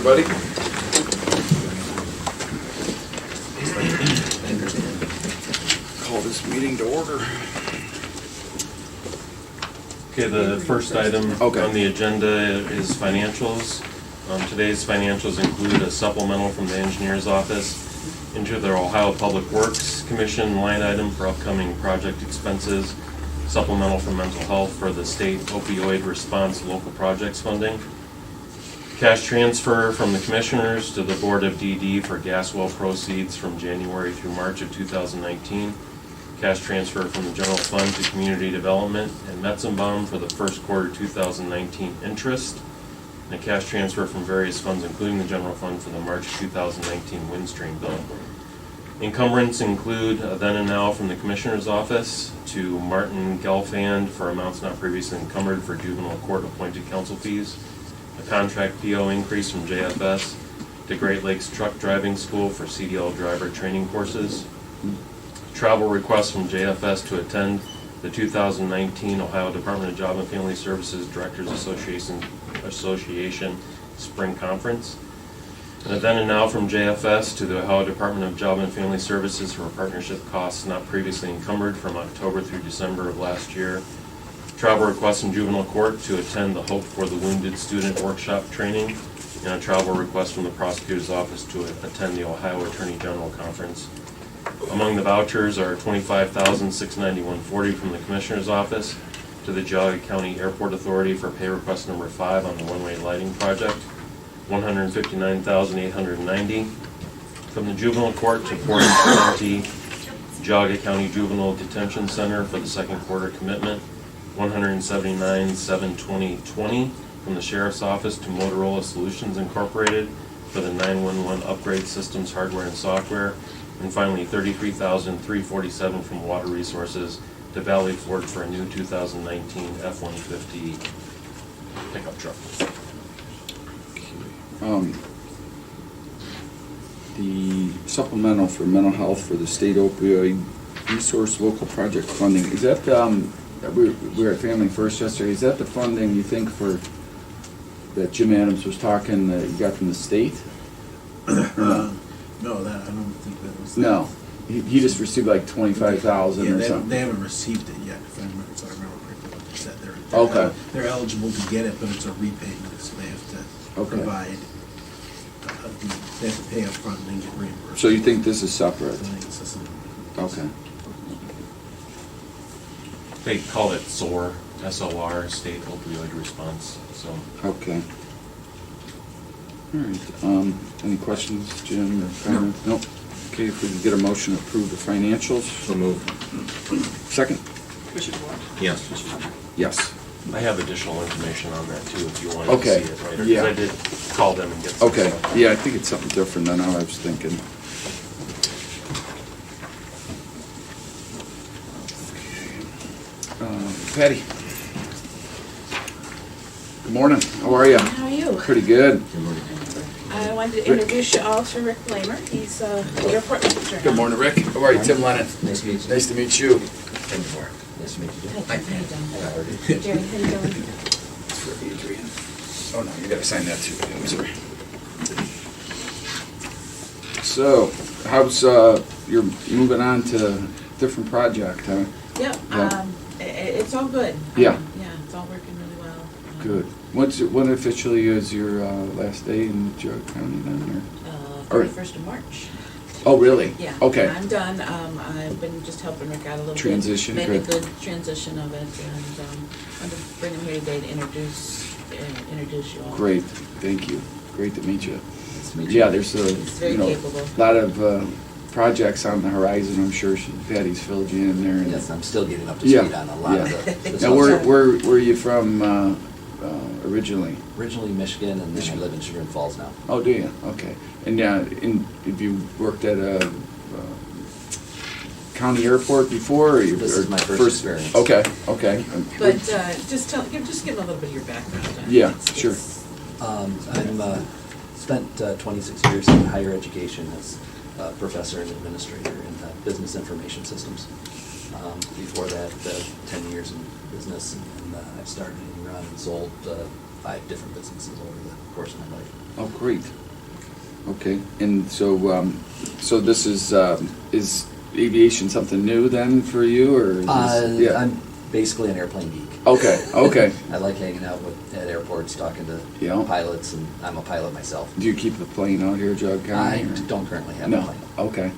everybody. Call this meeting to order. Okay, the first item on the agenda is financials. Today's financials include a supplemental from the engineer's office into the Ohio Public Works Commission line item for upcoming project expenses, supplemental from mental health for the state opioid response local projects funding, cash transfer from the commissioners to the Board of DD for gas well proceeds from January through March of 2019, cash transfer from the general fund to community development and Metzenbaum for the first quarter 2019 interest, and a cash transfer from various funds including the general fund for the March 2019 Windstream bill. Encumbrance include then and now from the Commissioner's Office to Martin Gelfand for amounts not previously encumbered for juvenile court appointed counsel fees, a contract PO increase from JFS to Great Lakes Truck Driving School for CDL driver training courses, travel requests from JFS to attend the 2019 Ohio Department of Job and Family Services Directors Association Spring Conference, and then and now from JFS to the Ohio Department of Job and Family Services for partnership costs not previously encumbered from October through December of last year, travel requests from juvenile court to attend the Hope for the Wounded Student Workshop Training, and a travel request from the prosecutor's office to attend the Ohio Attorney General Conference. Among the vouchers are $25,691.40 from the Commissioner's Office to the Geauga County Airport Authority for pay request number 5 on the one-way lighting project, $159,890 from the Juvenile Court to Port County Geauga County Juvenile Detention Center for the second quarter commitment, $179,720.20 from the Sheriff's Office to Motorola Solutions Incorporated for the 911 upgrade systems hardware and software, and finally $33,347 from Water Resources to Valley Forge for a new 2019 F-150 pickup truck. The supplemental for mental health for the state opioid resource local project funding, is that, we were at Family First yesterday, is that the funding you think for, that Jim Adams was talking, that you got from the state? No, that I don't think that was. No, he just received like 25,000 or something. They haven't received it yet. If I remember correctly, what they said. Okay. They're eligible to get it, but it's a repayment, so they have to provide. They have to pay up front and then get reimbursed. So you think this is separate? I think it's just Okay. They call it SOAR, S-O-R, State Opioid Response. So. Okay. All right. Any questions, Jim, or comments? Nope. Okay, if we could get a motion to approve the financials. So moved. Second? Yes. Yes. I have additional information on that too if you want to Okay. see it later. Yeah. I did call them and get some Okay. stuff. Yeah, I think it's something different than how I was thinking. Patty. Good morning. How are you? How are you? Pretty good. I wanted to introduce you all to Rick Blamer. He's the airport manager. Good morning, Rick. How are you? Tim Lennon. Nice to meet you. Nice to meet you. Nice to meet you. Hi, how you doing? Jerry, how you doing? For Adrian. Oh no, you gotta sign that too. I'm sorry. So, how's you're moving on to different project, huh? Yeah, it's all good. Yeah. Yeah, it's all working really well. Good. When officially is your last day in Geauga County then? Or? 31st of March. Oh, really? Yeah. Okay. I'm done. I've been just helping Rick out a little Transition, bit. Make good. a good transition of it, and I'm going to bring him here today to introduce you all. Great. Thank you. Great to meet you. Nice to meet you. Yeah, there's a He's very capable. lot of projects on the horizon. I'm sure Patty's filled you in there. And Yes, I'm still getting up to Yeah. speed on a lot of the Now, where are you from originally? Originally Michigan, and then I live in Sugar Falls now. Oh, do you? Okay. And have you worked at a county airport before? Or This is my first experience. Okay, okay. But just give him a little bit of your background. Yeah, sure. I'm spent 26 years in higher education as a professor and administrator in business information systems. Before that, 10 years in business, and I've started and run and sold 5 different businesses over the course of my life. Oh, great. Okay, and so this is aviation something new then for you, or? Is this, yeah. I'm basically an airplane geek. Okay, okay. I like hanging out at airports, talking to Yeah. pilots, and I'm a pilot myself. Do you keep the plane out here, Geauga County? I or- don't currently have a No, plane. okay.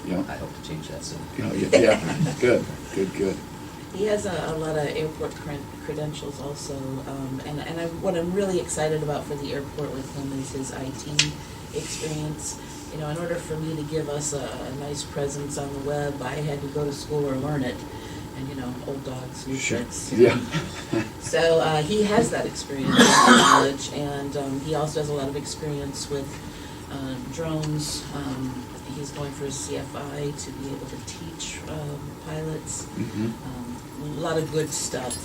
Yeah. I hope to change that soon. Yeah, good, good, good. He has a lot of airport credentials also, what I'm really excited about for the airport with him is his IT experience. You know, in order for me to give us a nice presence on the web, I had to go to school or learn it. And, you know, old dogs, new Sure. tricks. Yeah. So he has that experience and knowledge, and he also has a lot of experience with drones. He's going for his CFI to be able to teach pilots. Mhm. A lot of good stuff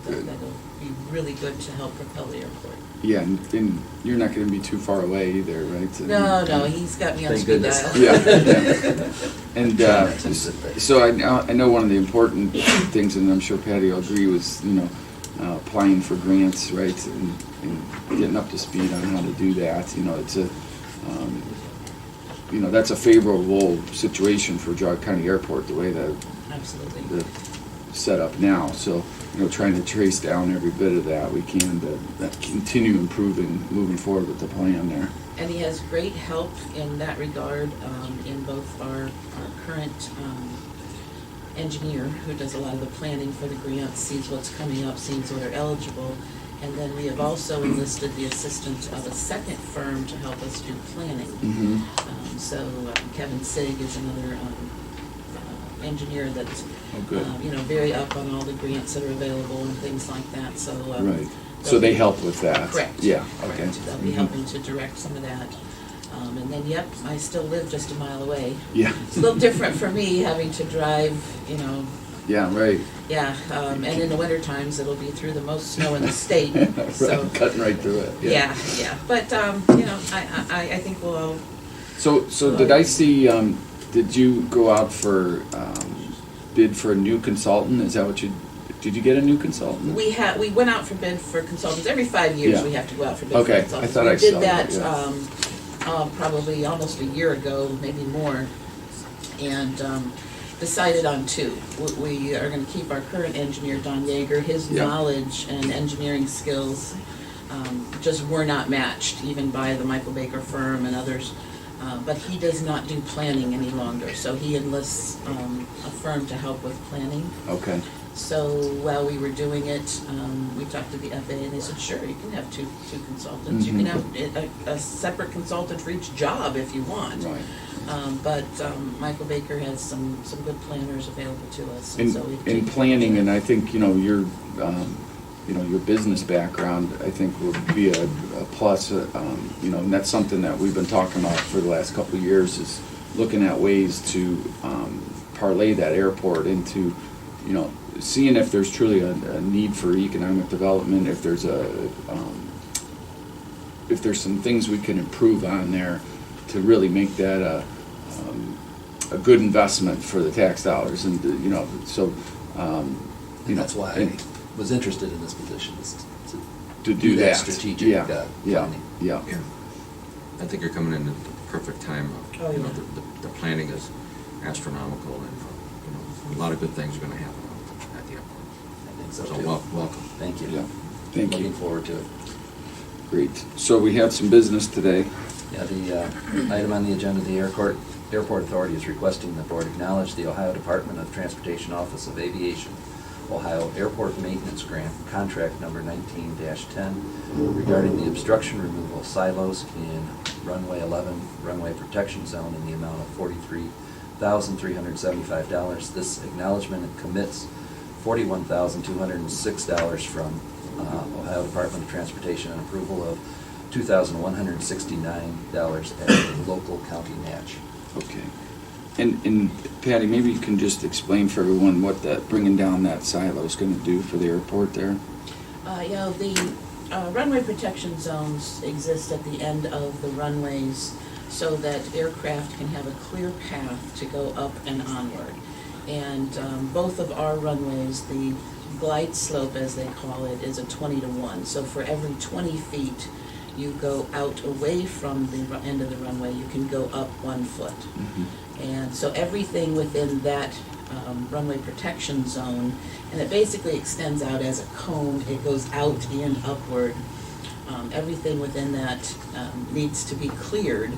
Good. that'll be really good to help propel the airport. Yeah, and you're not gonna be too far away either, right? So- No, he's got me on Thank speed goodness. dial. Yeah, yeah. And Try not to sit there. so I know one of the important things, and I'm sure Patty will agree, was, you know, applying for grants, right? And getting up to speed on how to do that. You know, it's that's a favorable situation for Geauga County Airport, the way that Absolutely. the set up now. So, you know, trying to trace down every bit of that we can to continue improving, moving forward with the plan there. And he has great help in that regard, in both our current engineer, who does a lot of the planning for the grants, sees what's coming up, sees what are eligible. And then we have also enlisted the assistance of a second firm to help us do planning. Mm-hmm. So Kevin Sig is another engineer that's, Oh, good. very up on all the grants that are available and things like that, so. Right. So they help with that? Correct. Yeah, okay. Correct. They'll be Mhm. helping to direct some of that. And then, I still live just a mile away. Yeah. It's a little different for me, having to drive, Yeah, right. and in the winter times, it'll be through the most snow in the state, so. Right, cutting right through it. Yeah, but, I think we'll all. So did I see, did you go out for, bid for a new consultant? Is that what did you get a new consultant? We went out for bid for consultants. Every 5 years, Yeah. we have to go out for bid for Okay, consultants. I thought I saw We that, did that, probably almost a year ago, maybe more, and decided on 2. We are gonna keep our current engineer, Don Yeager. His Yeah. knowledge and engineering skills just were not matched, even by the Michael Baker firm and others. But he does not do planning any longer, so he enlists a firm to help with planning. Okay, So while we were doing it, we talked to the FAA, and they said, sure, you can have two consultants. You can have a separate consultant for each job if you want. right. But Michael Baker has some good planners available to us. And so we've In taken- planning, and I think, your business background, I think will be a plus, and that's something that we've been talking about for the last couple of years, is looking at ways to parlay that airport into, seeing if there's truly a need for economic development, if there's some things we can improve on there to really make that a good investment for the tax dollars, and so. And that's why I was interested in this position, is To do that. strategic Yeah, yeah, planning. yeah. Yeah. I think you're coming in at the perfect time. Oh, yeah. The planning is astronomical, and, a lot of good things are gonna happen at the airport. I think so So too. welcome. Thank you. Yeah, thank you. Looking forward to it. Great. So we have some business today. Yeah, the item on the agenda, the Airport Authority is requesting the board acknowledge the Ohio Department of Transportation Office of Aviation, Ohio Airport Maintenance Grant, contract number 19-10, regarding the obstruction removal silos in runway 11, runway protection zone, in the amount of $43,375. This acknowledgement commits $41,206 from Ohio Department of Transportation, and approval of $2,169 as a local county match. Okay. And Patty, maybe you can just explain for everyone what that, bringing down that silo is gonna do for the airport there? The runway protection zones exist at the end of the runways so that aircraft can have a clear path to go up and onward. And both of our runways, the glide slope, as they call it, is a 20-to-1. So for every 20 feet you go out away from the end of the runway, you can go up 1 foot. And so everything within that runway protection zone, and it basically extends out as a cone, it goes out and upward. Everything within that needs to be cleared.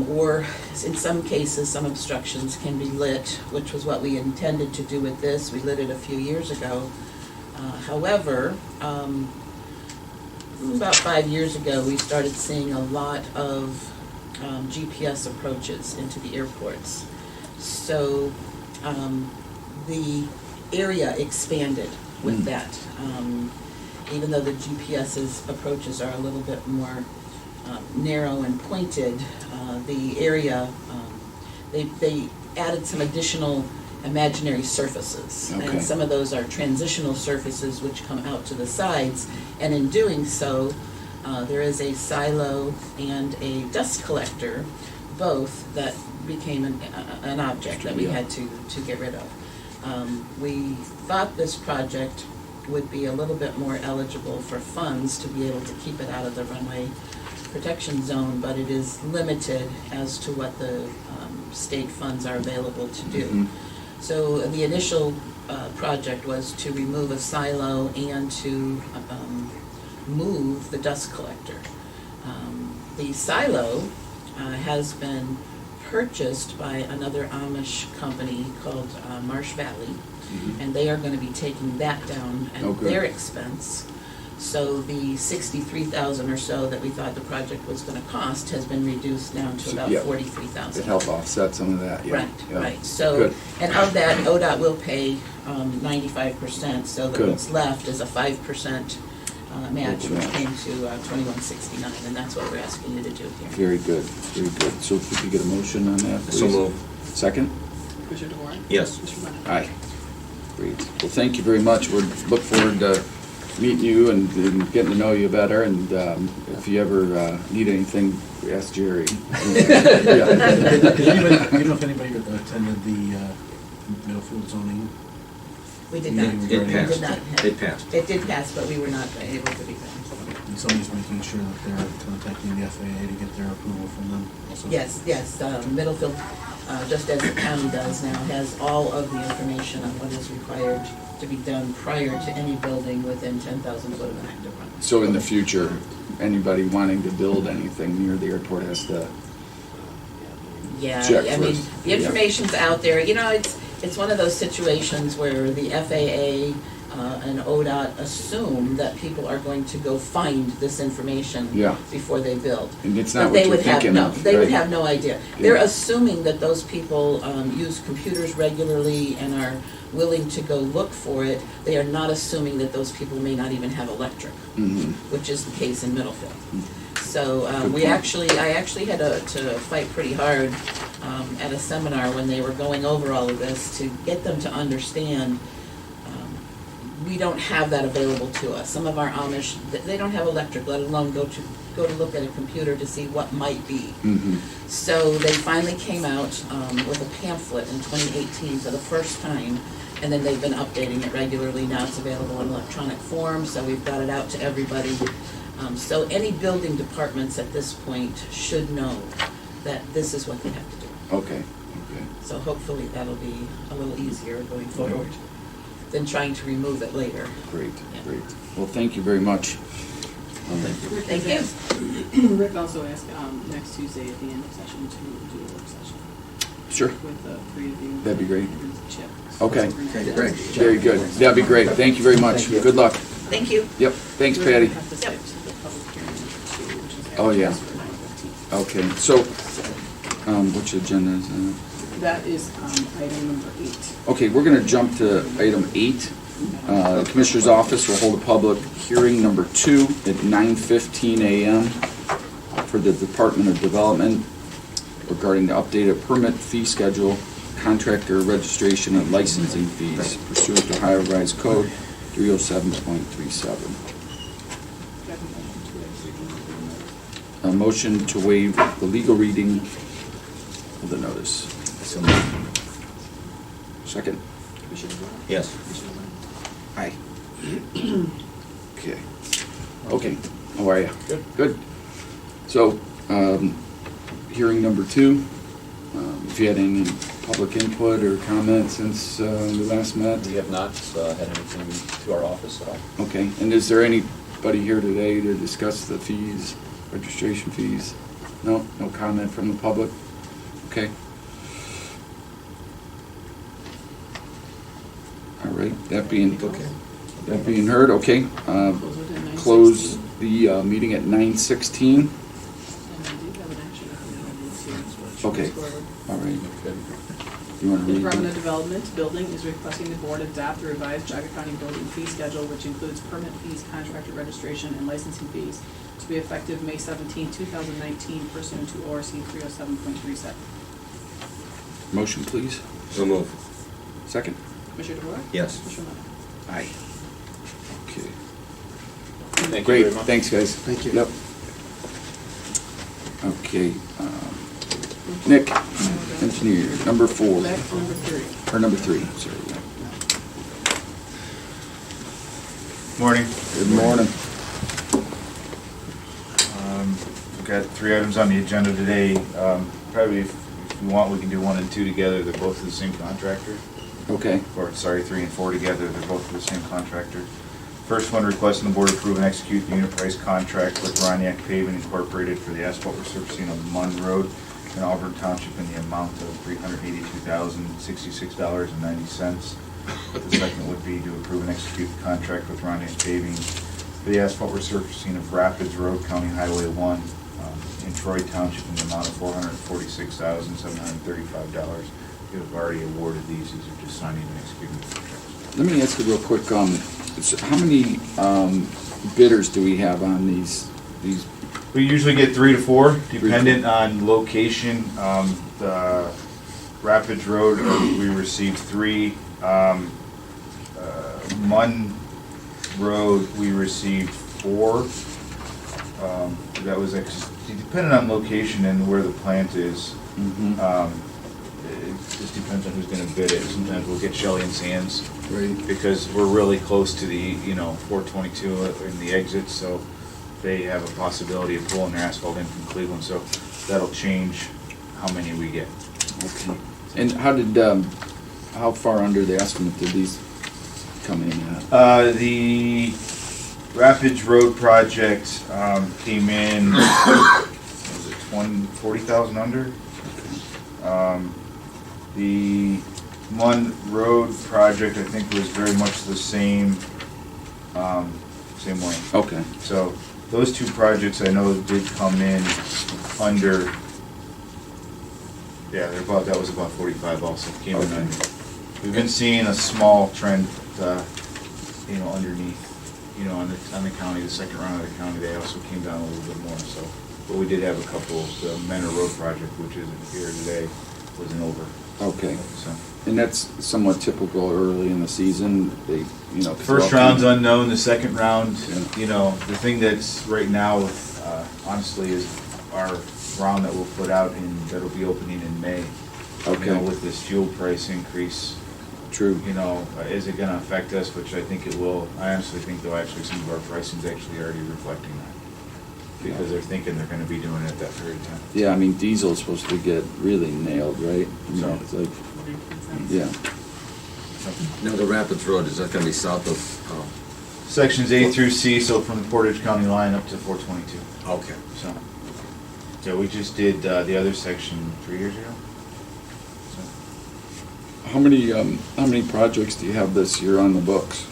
Or in some cases, some obstructions can be lit, which was what we intended to do with this. We lit it a few years ago. However, about 5 years ago, we started seeing a lot of GPS approaches into the airports. So the area expanded with that. Even though the GPS's approaches are a little bit more narrow and pointed, the area, they added some additional imaginary surfaces. Okay. And some of those are transitional surfaces which come out to the sides. And in doing so, there is a silo and a dust collector, both that became an object that we had to get rid of. We thought this project would be a little bit more eligible for funds to be able to keep it out of the runway protection zone, but it is limited as to what the state funds are available to do. So the initial project was to remove a silo and to move the dust collector. The silo has been purchased by another Amish company called Marsh Valley, and they are going to be taking that down at their expense. So the $63,000 or so that we thought the project was going to cost has been reduced down to about $43,000. To help offset some of that, yeah. Right. So, and of that, ODOT will pay 95%, so that what's left is a 5% match, which came to $21.69, and that's what we're asking you to do here. Very good, very good. So if we could get a motion on that, please. So moved. Second? Commissioner DeWarke? Yes. Commissioner Lennon? Aye. Great. Well, thank you very much. We look forward to meeting you and getting to know you better, and if you ever need anything, ask Jerry. Did anybody, you know if anybody attended the Middlefield zoning? We did not. It We passed. did not have- It passed. It did pass, but we were not able to be there. And somebody's making sure that they're contacting the FAA to get their approval from them also? Yes, Middlefield, just as the county does now, has all of the information on what is required to be done prior to any building within 10,000 foot of an active runway. So in the future, anybody wanting to build anything near the airport has to Yeah, check I mean, first. the information's out there. You know, it's one of those situations where the FAA and ODOT assume that people are going to go find this information Yeah. before they build. And it's But not what they you're would have thinking no, of, they would right? have no idea. Yeah. They're assuming that those people use computers regularly and are willing to go look for it. They are not assuming that those people may not even have electric, which is the case in Middlefield. So Good point. I actually had to fight pretty hard at a seminar when they were going over all of this to get them to understand we don't have that available to us. Some of our Amish, they don't have electric, let alone go to look at a computer to see what might be. So they finally came out with a pamphlet in 2018 for the first time, and then they've been updating it regularly. Now it's available in electronic form, so we've got it out to everybody. So any building departments at this point should know that this is what they have to do. Okay. So hopefully that'll be a little easier going forward than trying to remove it later. Great, Yeah. great. Well, thank you very much. Thank you. Rick also asked next Tuesday at the end of session to do a work session Sure. with the three of you. That'd be great. And Chip. Okay. Okay, great. Very good. That'd be great. Thank you very much. Good luck. Thank you. Yep. Thanks, We're Patty. gonna have to skip to the public hearing number 2, which is Oh, yeah. advertised for 9:15. Okay, so, which agenda is that? That is item number 8. Okay, we're gonna jump to item 8. The Commissioner's Office will hold a public hearing number 2 at 9:15 a.m. for the Department of Development regarding the updated permit fee schedule, contractor registration and licensing fees pursuant to Ohio Revised Code 307.37. A motion to waive the legal reading of the notice. So moved. Second. Commissioner DeWarke? Yes. Commissioner Lennon? Aye. Okay. Okay, how are you? Good. Good. So, hearing number 2, if you had any public input or comments since we last met? We have not had anything to our office at all. Okay, and is there anybody here today to discuss the fees, registration fees? No? No comment from the public? Okay. All right, that being heard, okay. Close it at 9:16. Close the meeting at 9:16. And I do have an action item that I need to Okay. forward. All right. You want to The read? Department of Development Building is requesting the board adopt the revised Geauga County building fee schedule, which includes permit fees, contractor registration, and licensing fees, to be effective May 17, 2019, pursuant to ORC 307.37. Motion, please. So move. Second. Commissioner DeWort? Yes. Commissioner Lennon? Aye. Okay. Thank you Great, very much. thanks, guys. Thank you. Yep. Okay, Nick, engineer, number 4. Back to number 3. Or number 3, sorry. Morning. Good morning. We've got 3 items on the agenda today. Probably if you want, we can do 1 and 2 together. They're both the same contractor. Okay, Or, sorry, 3 and 4 together. They're both the same contractor. First one, requesting the board approve and execute the unit price contract with Roniak Paving Incorporated for the asphalt resurfacing of Munn Road in Auburn Township in the amount of $382,066.90. The second would be to approve and execute the contract with Roniak Paving for the asphalt resurfacing of Rapids Road, County Highway 1 in Troy Township in the amount of $446,735. You have already awarded these are just signing and executing the contracts. let me ask you real quick, so how many bidders do we have on these? We usually get 3 to 4, dependent on location. The Rapids Road, we received 3. Munn Road, we received 4. That was dependent on location and where the plant is. Mhm. It just depends on who's gonna bid it. Sometimes we'll get Shelley and Sands Right. because we're really close to the, 422 in the exit, so they have a possibility of pulling their asphalt in from Cleveland, so that'll change how many we get. Okay. And how far under the estimate did these come in at? The Rapids Road project came in, was it 40,000 under? The Munn Road project, I think, was very much the same way. Okay, So those 2 projects I know did come in under, that was about 45 also, came in Okay. under. We've been seeing a small trend, underneath, on the county, the second round of the county, they also came down a little bit more, so. But we did have a couple, the Menor Road project, which isn't here today, wasn't over, okay. so. And that's somewhat typical early in the season, 'cause they're First all round's coming- unknown, the second round, Yeah. the thing that's right now, honestly, is our round that we'll put out that'll be opening in May. Okay. With this fuel price increase, True. is it gonna affect us, which I think it will. I honestly think though, actually, some of our pricing's actually already reflecting that. Because they're thinking they're gonna be doing it at that period of time. Yeah, I mean, diesel's supposed to get really nailed, right? So- It's like, yeah. Now, the Rapids Road, is that gonna be south of, Sections A through C, so from the Portage County line up to 422, okay. so. Yeah, we just did, the other section 3 years ago. So, How many projects do you have this year on the books?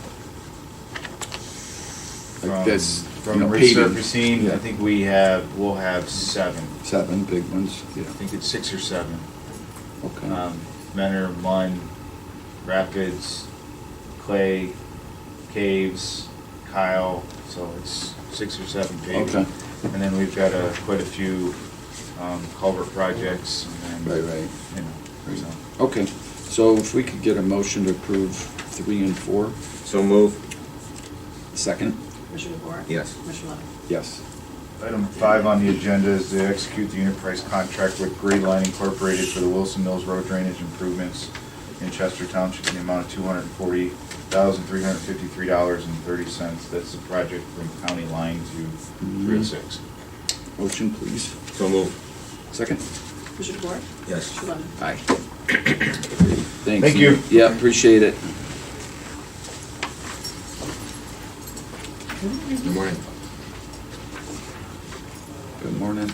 Like this, From paving. resurfacing, Yeah. I think we'll have 7. 7 big ones, yeah, I think it's 6 or 7. okay. Menor, Munn, Rapids, Clay, Caves, Kyle, so it's 6 or 7 paving. Okay. And then we've got quite a few culvert projects and then, Right. so. Okay, so if we could get a motion to approve 3 and 4, So move. second? Commissioner DeWort? Yes. Commissioner Lennon? Yes. Item 5 on the agenda is to execute the unit price contract with Grade Line Incorporated for the Wilson Mills Road drainage improvements in Chester Township in the amount of $240,353.30. That's the project from County Line to 306. Motion, please. So move. Second? Commissioner DeBoer? Yes. Mr. Lemon? Aye. Thanks. Thank you. Yeah, appreciate it. Good morning. Good morning.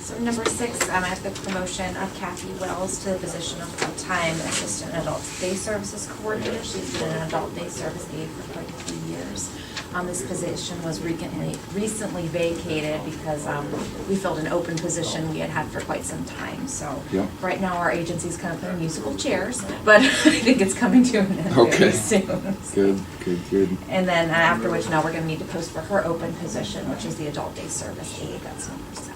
So number 6, I'm at the promotion of Kathy Wells to the position of full-time Assistant Adult Day Services Coordinator. She's been an adult day service aide for quite a few years. This position was recently vacated because we filled an open position we had had for quite some time. So Yeah. right now our agency's kind of playing musical chairs, but I think it's coming to an end Okay. very soon. Good. And then after which, now we're going to need to post for her open position, which is the adult day service aide. That's number 7.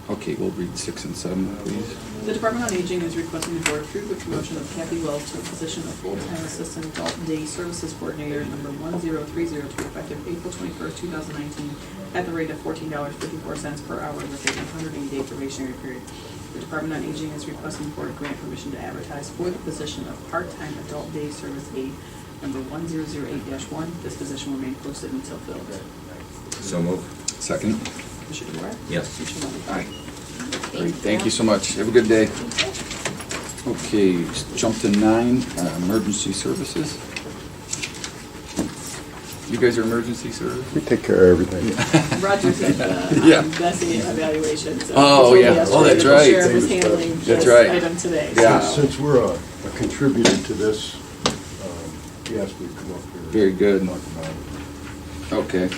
Okay, we'll read 6 and 7, please. The Department on Aging is requesting the board approve the promotion of Kathy Wells to the position of full-time Assistant Adult Day Services Coordinator, number 10302, effective April 21st, 2019, at the rate of $14.54 per hour with a 180-day probationary period. The Department on Aging is requesting the board grant permission to advertise for the position of part-time Adult Day Service Aide, number 1008-1. This position will remain posted until filled. So move. Second? Commissioner DeBoer? Yes. Commissioner Lemon? Aye. Great, thank you so much. Have a good day. Okay, jump to 9, emergency services. You guys are emergency service? We take care of everything. Roger did the Yeah. Bessie evaluation. So Oh, he told me yeah. yesterday Oh, that's that right. The sheriff was handling That's this right. item today. Yeah. so- Since we're a contributor to this, he asked me to come up here. Very good. and talk about it. Okay,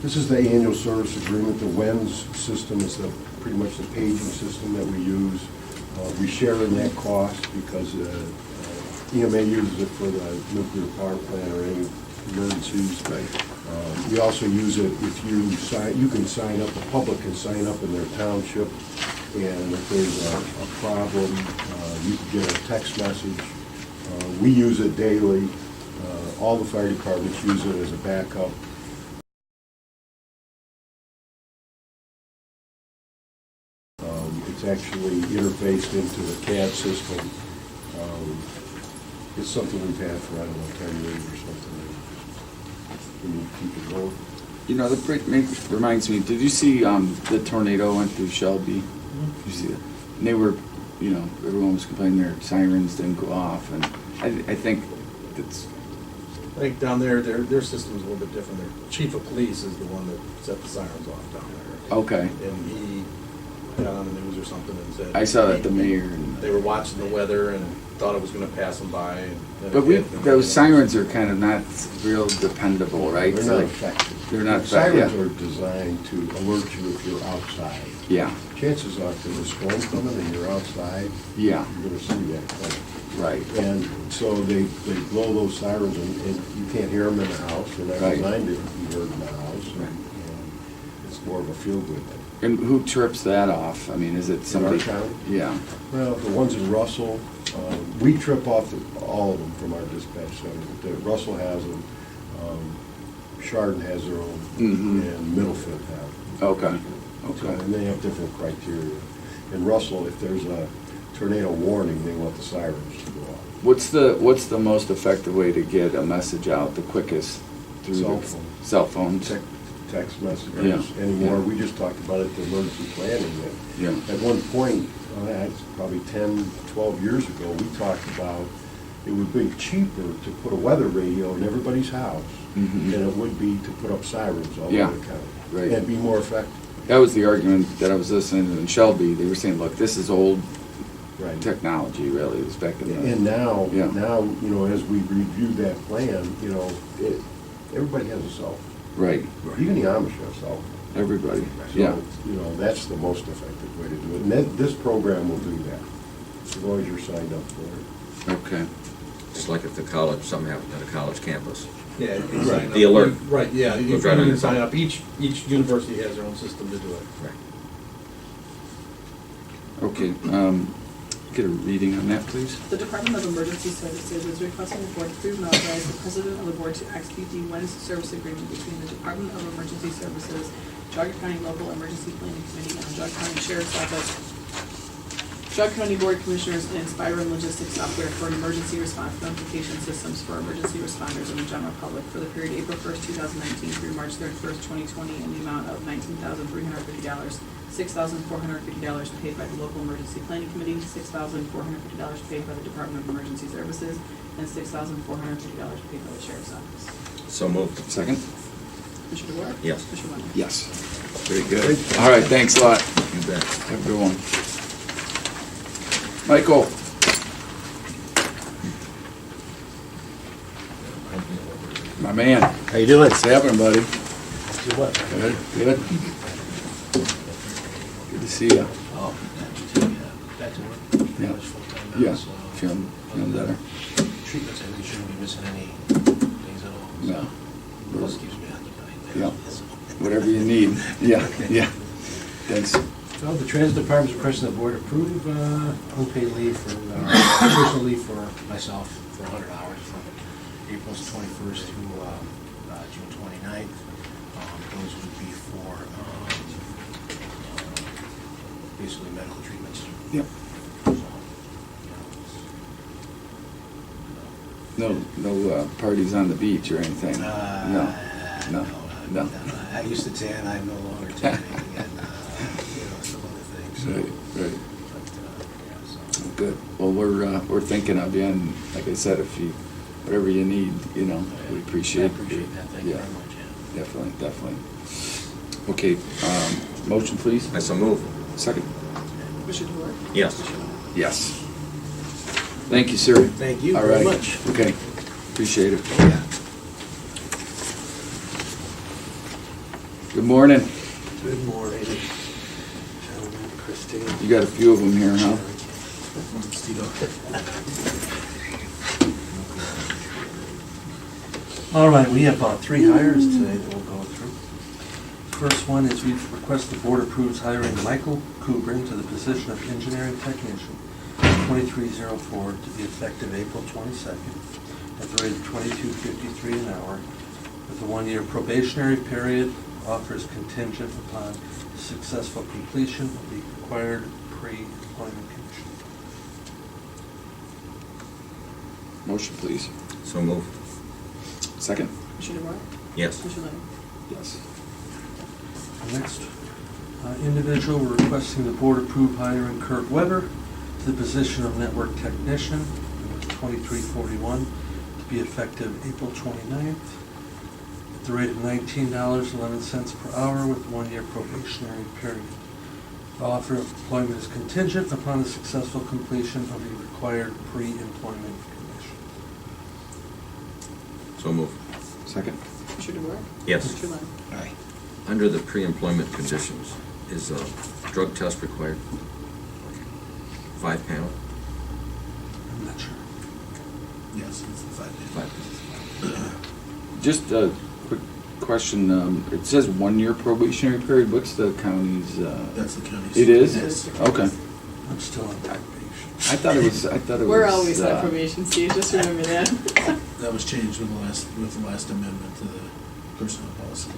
This is the annual service agreement. The WENS system is pretty much the paging system that we use. We share in that cost because EMA uses it for the nuclear power plant or any emergencies. We also use it if you can sign up, the public can sign up in their township, and if there's a problem, you can get a text message. We use it daily. All the fire departments use it as a backup. It's actually interfaced into the CAD system. It's something we've had for, I don't know, 10 years or something. We need to keep it going. you know, reminds me, did you see the tornado went through Shelby? Did you see it? And they were, you know, everyone was complaining their sirens didn't go off, and I think that's, I think down there, their system is a little bit different. Their chief of police is the one that set the sirens off down there. okay. And he got on the news or something and said. I saw that the mayor and. They were watching the weather and thought it was gonna pass them by. And then But it hit them. those sirens are kind of not real dependable, right? They're So, not like, effective. They're not Sirens effective, are designed to alert you if you're outside. yeah. Chances are if there's a storm coming and you're outside, Yeah, you're gonna see that coming. right. And so they blow those sirens and you can't hear them in the house. They're not Right. designed to be heard in the house. Right. And it's more of a feel-good thing. And who trips that off? I mean, is it somebody? In our county? Yeah, Well, the ones in Russell, we trip off all of them from our dispatch center. Russell has them, Chardon has their own, Mhm. and Middlefield have them. okay, So, okay. and they have different criteria. In Russell, if there's a tornado warning, they want the sirens to go off. What's the most effective way to get a message out, the quickest? Through Cell the- phone. Cell phones? Text messages Yeah. anymore. Yeah. We just talked about it, the emergency planning. That Yeah, At one point, it's probably 10, 12 years ago, we talked about it would be cheaper to put a weather radio in everybody's house Mhm. than it would be to put up sirens all Yeah, over the county. right. And be more effective. that was the argument that I was listening to in Shelby. They were saying, look, this is old Right. technology, really. It was back in the. And now, Yeah. as we review that plan, everybody has a cell phone. Right, Even the Amish have cell phones. everybody, So, yeah. that's the most effective way to do it. And this program will do that, as long as you're signed up for it. Okay, Just like if the college, something happened at a college campus. Yeah, you can sign up. The alert. Right, yeah, you Goes right on can your sign phone. up. Each university has their own system to do it. Right. okay. Get a reading on that, please. The Department of Emergency Services is requesting the board approve and authorize the president of the board to execute the WENS service agreement between the Department of Emergency Services, Geauga County Local Emergency Planning Committee, and the Geauga County Sheriff's Office, Geauga County Board of Commissioners and Inspiron Logistics Software for emergency response notification systems for emergency responders and the general public for the period April 1st, 2019 through March 31st, 2020 in the amount of $19,350, $6,450 paid by the local emergency planning committee, $6,450 paid by the Department of Emergency Services, and $6,450 paid by the Sheriff's Office. So moved. Second? Commissioner DeWart? Yes. Commissioner Lennon? Yes. Very good. All right, thanks a lot. You bet. Have a good one. Michael? My man. How you doing? What's happening, buddy? Good what? Good, good. Good to see you. Oh, back to work. Yeah. Full-time now, Yeah, so, feeling better. treatments, I really shouldn't be missing any days at all. No. Plus keeps me occupied. Yeah. Whatever you need. Yeah, yeah. Thanks. Well, the transit department's requesting the board approve unpaid leave for, personal leave for myself for 100 hours from April 21st through June 29th. Those would be for basically medical treatments. Yep. So, No parties on the beach or anything? No. No. I used to tan, I'm no longer tanning, and, some other things. So, Right, right. but, yeah, so. Good. Well, we're thinking of you, and like I said, if you, whatever you need, we appreciate. I appreciate that, thank you Yeah. very much, yeah. Definitely. Okay, motion, please? I so move. Second? Commissioner DeWart? Yes. Commissioner Lennon? Yes. Thank you, sir. Thank you All very right. much. Okay, appreciate it. Yeah. Good morning. Good morning, gentlemen, Christine. You got a few of them here, huh? All right, we have 3 hires today that we'll go through. First one is we request the board approves hiring Michael Kubrin to the position of engineering technician, 2304, to be effective April 22nd, at the rate of $22.53 an hour, with a 1-year probationary period. Offer is contingent upon successful completion of the required pre-employment condition. Motion, please. So move. Second? Commissioner DeWart? Yes. Commissioner Lennon? Yes. The next individual, we're requesting the board approve hiring Kurt Weber to the position of network technician, 2341, to be effective April 29th, at the rate of $19.11 per hour with a 1-year probationary period. The offer of employment is contingent upon the successful completion of the required pre-employment condition. So move. Second? Commissioner DeWart? Yes. Commissioner Lennon? Aye. Under the pre-employment conditions, is a drug test required? 5-panel? I'm not sure. Yes, it's the 5 days. 5 panel. Just a quick question. It says 1-year probationary period. What's the county's? That's the county's. It is? Yes. Okay. I'm still on probation. I thought it was. We're always on probation, Steve, just remember that. That was changed with the last amendment to the personnel policy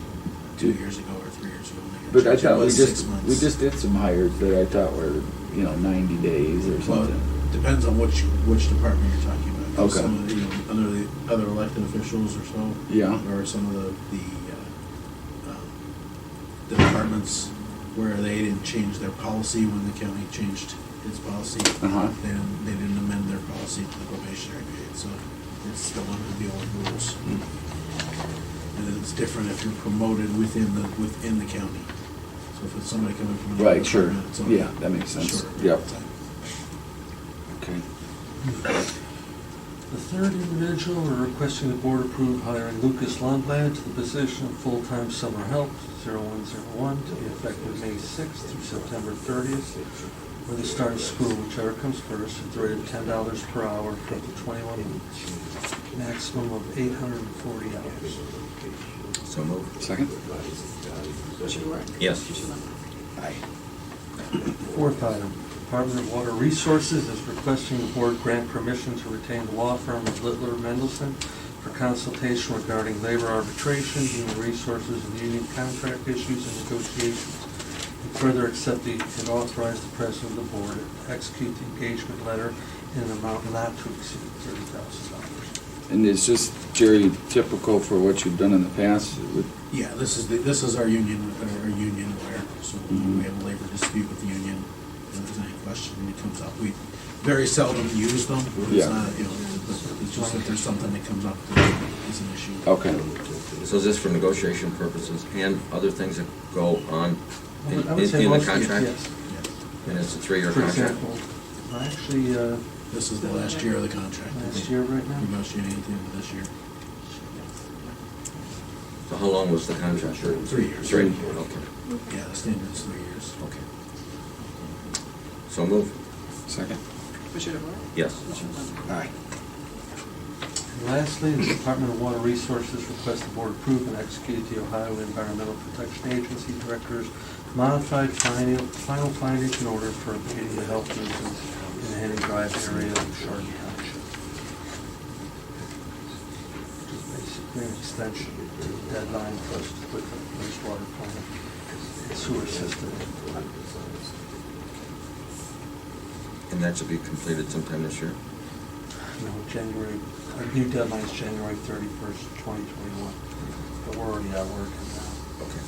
2 years ago or 3 years ago. But I It thought was 6 months. we just did some hires that I thought were 90 days or Well, something. depends on which department you're talking about. Okay. Some of the, under the other elected officials or so. Yeah. Or some of the departments where they didn't change their policy when the county changed its policy. Uh-huh. They didn't amend their policy to the probationary period, so it's still under the old rules. And then it's different if you're promoted within the county. So if it's somebody coming from another Right. Sure. department, it's only Yeah, that makes a sense. shorter period Yep. of time. Okay. The third individual, we're requesting the board approve hiring Lucas Lundblad to the position of full-time summer help, 0101, to be effective May 6th through September 30th, or the start of school, whichever comes first, at the rate of $10 per hour for up to 21 weeks, maximum of 840 hours. So move. Second? Commissioner DeWart? Yes. Commissioner Lennon? Aye. Fourth item, Department of Water Resources is requesting the board grant permission to retain the law firm of Littler Mendelson for consultation regarding labor arbitration, human resources, and union contract issues and negotiations And further accept and authorize the president of the board to execute the engagement letter in an amount not to exceed $30,000. And is this, Jerry, typical for what you've done in the past? Yeah, this is our union where, so we have a labor dispute with the union. If there's any question that comes up, we very seldom use them. It's not, it's just if there's something that comes up that is an issue. Okay. So is this for negotiation purposes and other things that go on in I would say the mostly, contract? yes. And it's a 3-year For contract? example, actually, This is the last year of the contract. last year right now. Negotiating at the end of this year. So how long was the contract? 3 years. 3, okay. Yeah, the standard's 3 years. Okay. So move. Second? Commissioner DeBoer? Yes. Commissioner Clement? Aye. And lastly, the Department of Water Resources requests the board approve and execute the Ohio Environmental Protection Agency Director's modified final findings in order for abating the health nuisance in the Henning Drive area of Chardon Township. Which is basically an extension of the deadline for us to put the wastewater plant and sewer system in. And that should be completed sometime this year? January, our new deadline is January 31st, 2021. But we're already out working now. Okay.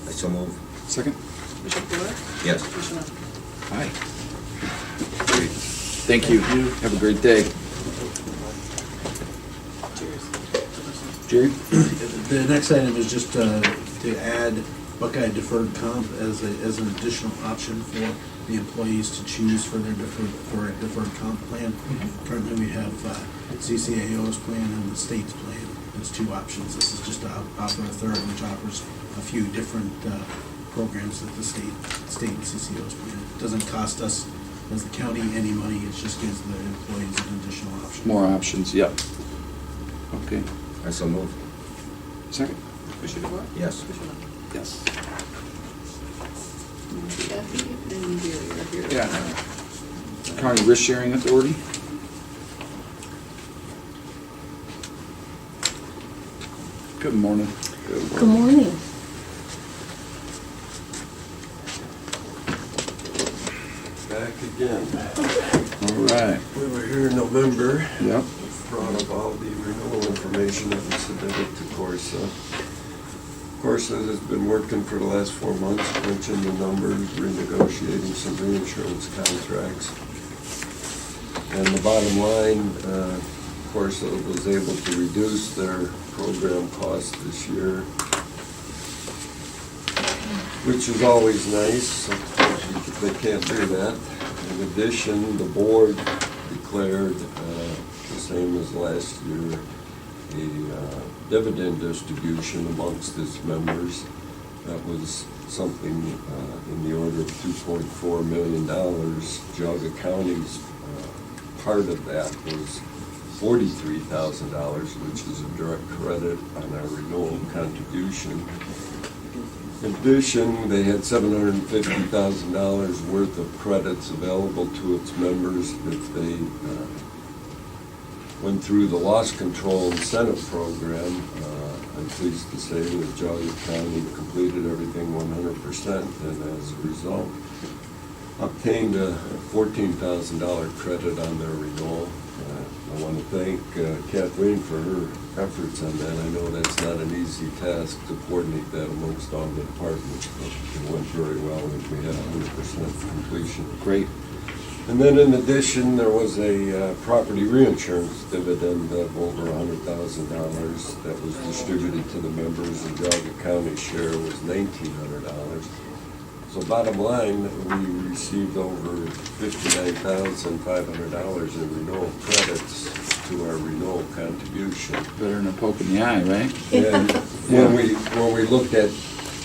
I so move. Second? Commissioner DeBoer? Yes. Commissioner Clement? Aye. Great. Thank you. Have a great day. Jerry? The next item is just to add Buckeye deferred comp as an additional option for the employees to choose for a deferred comp plan. Currently, we have CCAO's plan and the state's plan. There's 2 options. This is just to offer a third, which offers a few different programs that the state and CCAO's plan. It doesn't cost us as the county any money. It just gives the employees an additional option. More options, yep. Okay. I so move. Second? Commissioner DeBoer? Yes. Commissioner Clement? Yes. Kathy and Gary are here. Yeah. County Risk Sharing Authority? Good morning. Good morning. Back again. All right. We were here in November. Yep. Brought up all the renewal information that was submitted to Corsa. Corsa has been working for the last 4 months, crunching the numbers, renegotiating some reinsurance contracts. And the bottom line, Corsa was able to reduce their program cost this year, which is always nice. They can't do that. In addition, the board declared, the same as last year, a dividend distribution amongst its members. That was something in the order of $2.4 million. Geauga County's part of that was $43,000, which is a direct credit on our renewal contribution. In addition, they had $750,000 worth of credits available to its members if they went through the loss control incentive program. I'm pleased to say that Geauga County completed everything 100%, and as a result, obtained a $14,000 credit on their renewal. I want to thank Kathleen for her efforts on that. I know that's not an easy task to coordinate that amongst all the departments, but it went very well, and we had 100% completion. Great. And then in addition, there was a property reinsurance dividend of over $100,000 that was distributed to the members. The Geauga County share was $1,900. So bottom line, we received over $59,500 in renewal credits to our renewal contribution. Better than a poke in the eye, right? And when we looked at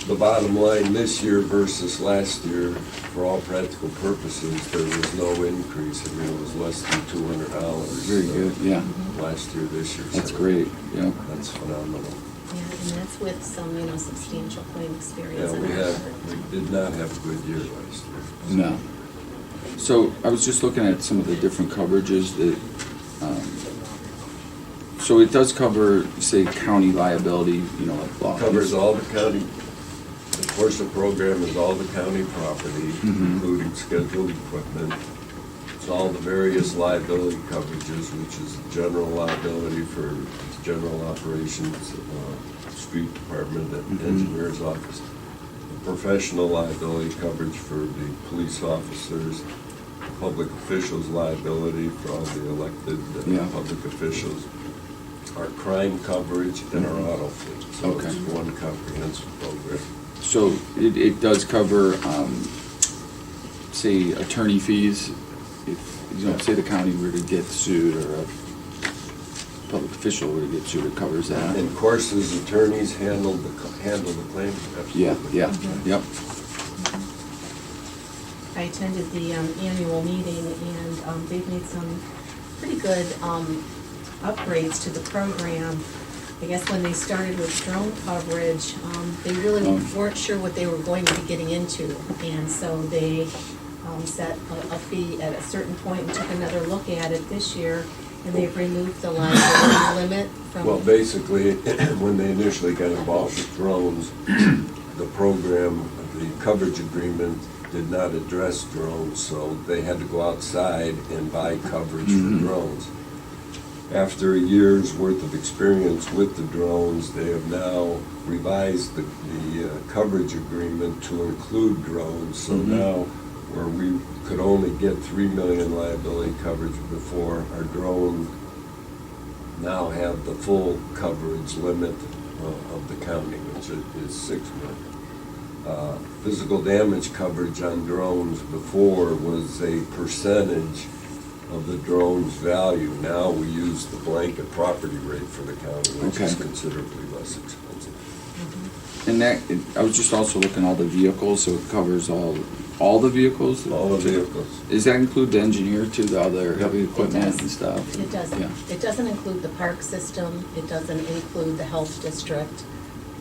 the bottom line this year versus last year, for all practical purposes, there was no increase. I mean, it was less than $200. Very good, yeah. Last year, this year. That's so great, yeah. That's phenomenal. Yeah, and that's with some, substantial claim experience. Yeah, we did not have a good year last year. No. So I was just looking at some of the different coverages that, so it does cover, say, county liability, like law. Covers all the county, the Of course, the program is all the county property, including scheduled equipment. It's all the various liability coverages, which is general liability for general operations, street department, and engineer's office. Professional liability coverage for the police officers, public officials liability for all the elected public officials, our crime coverage, and our auto fleet. So it's one comprehensive program. So it does cover, say, attorney fees, if, you know, say the county were to get sued or a public official were to get sued, it covers that. And of course, as attorneys handle the claims, absolutely. Yep. I attended the annual meeting, and they've made some pretty good upgrades to the program. I guess when they started with drone coverage, they really weren't sure what they were going to be getting into, and so they set a fee at a certain point and took another look at it this year, and they've removed the liability limit from... Well, basically, when they initially got involved with drones, the program, the coverage agreement did not address drones, so they had to go outside and buy coverage for drones. After a year's worth of experience with the drones, they have now revised the coverage agreement to include drones. So now, where we could only get $3 million liability coverage before, our drone now have the full coverage limit of the county, which is $6 million. Physical damage coverage on drones before was a percentage of the drone's value. Now we use the blanket property rate for the county, which is considerably less expensive. And that, I was just also looking at all the vehicles, so it covers all the vehicles? All the vehicles. Does that include the engineer too, the other heavy equipment and stuff? It doesn't. Yeah. It doesn't include the park system, it doesn't include the health district,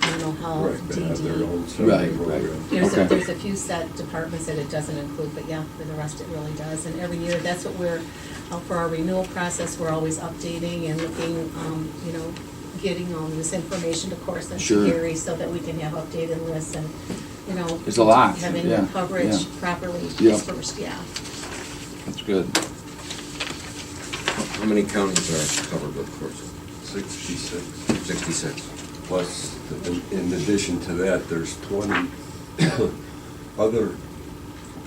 mental health, Right, they have their own Right, separate right. program. There's a few set departments that it doesn't include, but yeah, for the rest it really does. And every year, that's what we're, for our renewal process, we're always updating and looking, you know, getting all this information to Corson and Sure. to Gary so that we can have updated lists and, you know. There's a lot, Having yeah, the coverage yeah. properly Yeah. dispersed, yeah. That's good. How many counties are covered with Corsa? 66. 66. Plus, in addition to that, there's 20 other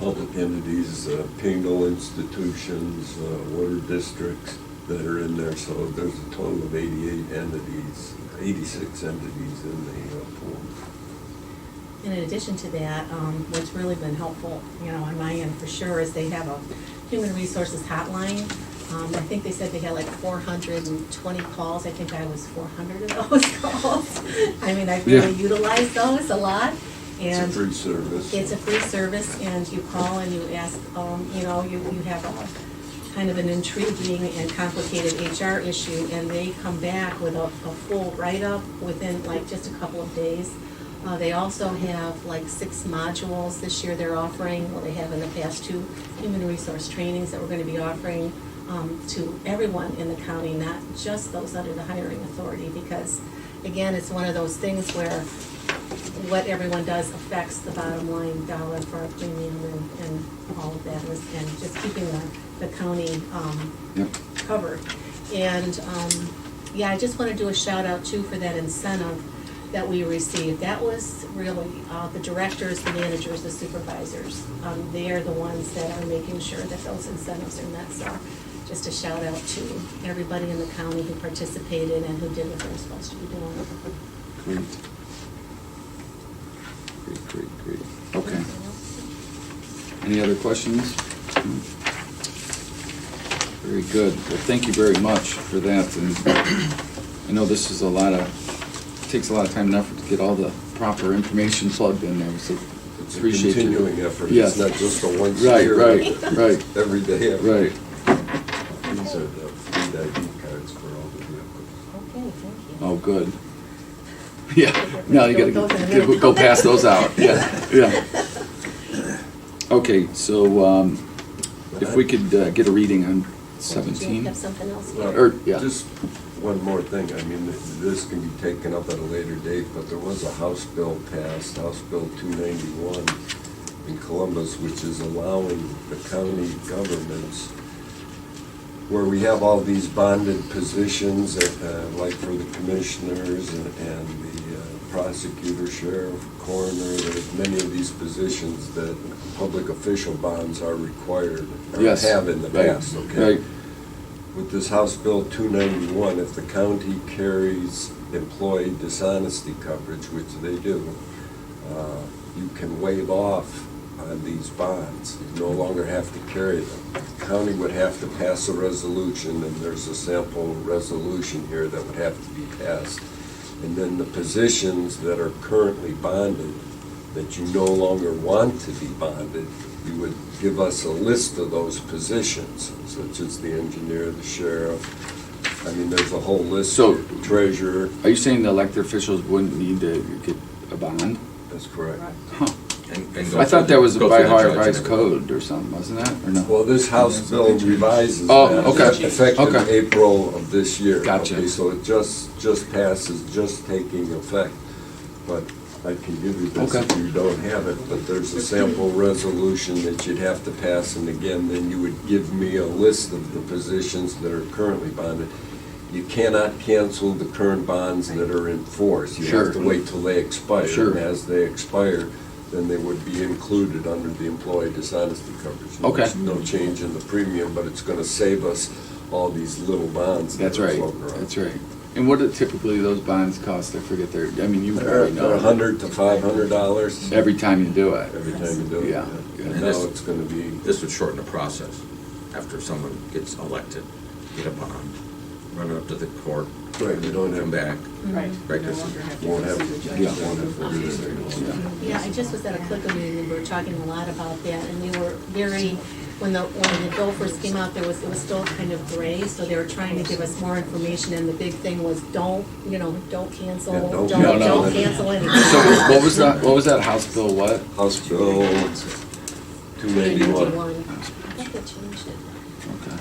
public entities, penal institutions, water districts that are in there. So there's a total of 86 entities in the pool. And in addition to that, what's really been helpful, you know, on my end for sure, is they have a human resources hotline. I think they said they had like 420 calls. I think I was 400 of those calls. I mean, I really utilized those a lot. And it's a free service. It's a free service, and you call and you ask, you know, you have a kind of an intriguing and complicated HR issue, and they come back with a full write-up within like just a couple of days. They also have like 6 modules this year they're offering. Well, they have in the past 2 human resource trainings that we're going to be offering to everyone in the county, not just those under the hiring authority, because again, it's one of those things where what everyone does affects the bottom line dollar for our premium and all of that, and just keeping the county covered. And yeah, I just want to do a shout out too for that incentive that we received. That was really the directors, the managers, the supervisors. They are the ones that are making sure that those incentives are met. So just a shout out to everybody in the county who participated and who did what they're supposed to be doing. Great. Okay. Any other questions? Very good. Well, thank you very much for that. And I know this is takes a lot of time and effort to get all the proper information plugged in there, so It's a appreciate your- continuing effort. Yes. It's not just a once a Right, year. right. Every day. Right. These are the free ID cards for all the vehicles. Okay, thank you. Oh, good. Yeah, now you gotta go pass those out. Yeah. Okay, so if we could get a reading on Do you 17. have something else? Well, Or, yeah. Just one more thing, I mean, this can be taken up at a later date, but there was a House bill passed, House Bill 291 in Columbus, which is allowing the county governments, where we have all these bonded positions, like for the commissioners and the prosecutor, sheriff, coroner, there's many of these positions that public official bonds are required, or Yes. have in the Right. past, okay? Right. With this House Bill 291, if the county carries employee dishonesty coverage, which they do, you can waive off on these bonds. You no longer have to carry them. The county would have to pass a resolution, and there's a sample resolution here that would have to be passed. And then the positions that are currently bonded, that you no longer want to be bonded, you would give us a list of those positions, such as the engineer, the sheriff. I mean, there's a whole list, So- treasurer. Are you saying the elected officials wouldn't need to get a bond? That's correct. Huh. And go I thought through that was go by through the our judge and revised everything. code or something, wasn't that, or no? Well, this House bill revises Oh, that. okay. Effective Okay. April of this year. Gotcha. Okay, so it just passes, just taking effect. But I can give you this Okay. if you don't have it, but there's a sample resolution that you'd have to pass, and again, then you would give me a list of the positions that are currently bonded. You cannot cancel the current bonds that are in force. You Sure. have to wait till they expire. Sure. And as they expire, then they would be included under the employee dishonesty coverage. Okay. There's no change in the premium, but it's gonna save us all these little bonds that That's are right, floating around. that's right. And what do typically those bonds cost? I forget their, I mean, you They're probably know. $100 to $500 Every time you do it. every time you do it. Yeah. And And now this- it's gonna be, This would shorten the process. After someone gets elected, get a bond, run it up to the court, right, you don't come have back. Right. Right, No this- longer have to won't go have, see the judge. yeah, won't have to do this. Yeah, I just was at a CLICA meeting, and we were talking a lot about that, and they were very, when the bill first came out, it was still kind of gray, so they were trying to give us more information, and the big thing was don't cancel, Yeah, don't don't cancel cancel anything. So what was that House bill, what? House Bill 291. I think they changed it. Okay.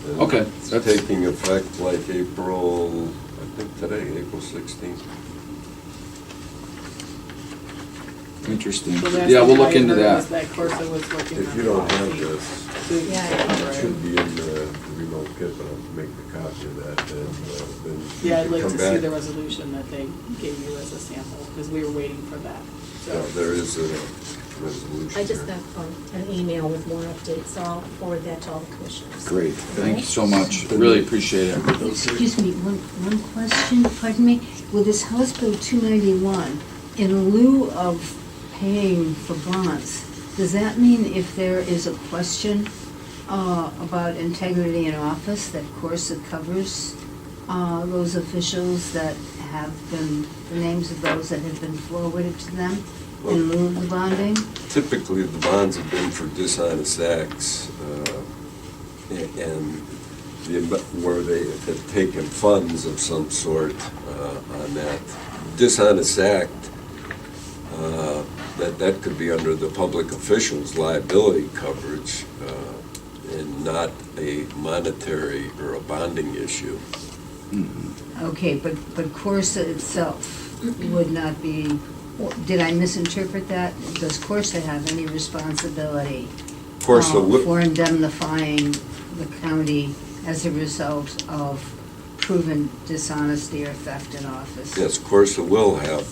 And Okay, It's that's- taking effect like April, I think today, April 16th. Interesting. So that's Yeah, we'll what look I into heard that. was that Corsa was working on. If you don't have this, Yeah. it should be in the remote kit, but I'll make the copy of that, and then you Yeah, I'd can like come to see back. the resolution that they gave you as a sample, because we were waiting for that. Yeah, So, there is a resolution I just here. got an email with more updates, so I'll forward that to all the commissioners. Great, thank you so much. Really appreciate it. Excuse me, one question, pardon me. With this House Bill 291, in lieu of paying for bonds, does that mean if there is a question about integrity in office, that Corsa covers those officials that have been, the names of those that have been forwarded to them in lieu of the bonding? Typically, the bonds have been for dishonest acts, and where they have taken funds of some sort on that. Dishonest act, that could be under the public official's liability coverage, and not a monetary or a bonding issue. Okay, but Corsa itself would not be, did I misinterpret that? Does Corsa have any responsibility Corsa would. for indemnifying the county as a result of proven dishonesty or theft in office? Yes, Corsa will have,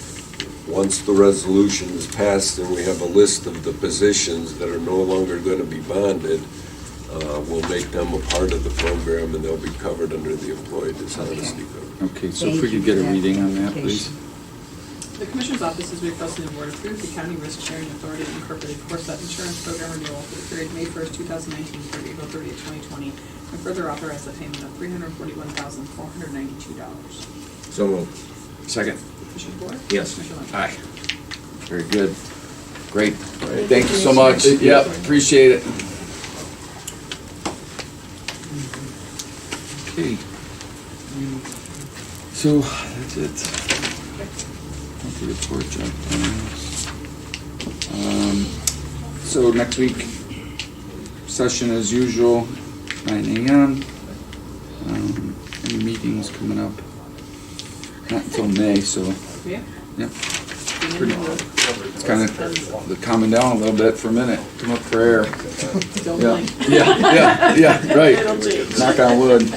once the resolution is passed and we have a list of the positions that are no longer going to be bonded, we'll make them a part of the program and they'll be covered under the employee dishonesty code. Okay, so if we could get a reading on that, please. the Commissioner's Office is requesting the Board approve the County Risk Sharing Authority Incorporated Corsa Insurance Program renewal for the period May 1st, 2019 through April 30th, 2020, and further authorize the payment of $341,492. So moved. Second. Commissioner DeBoer? Yes. Commissioner Lynch? Aye. Very good. Great. Thank you so much. Yep, appreciate it. Okay. So, that's it. Monthly report, job plans. So next week, session as usual, 9 a.m. Any Any meetings coming up? Not until May, so, Yeah. yep. Beginning of It's kind of calming down a little bit for a minute. Come up for air. Don't Yeah, blink. yeah, right. It'll change. Knock on wood.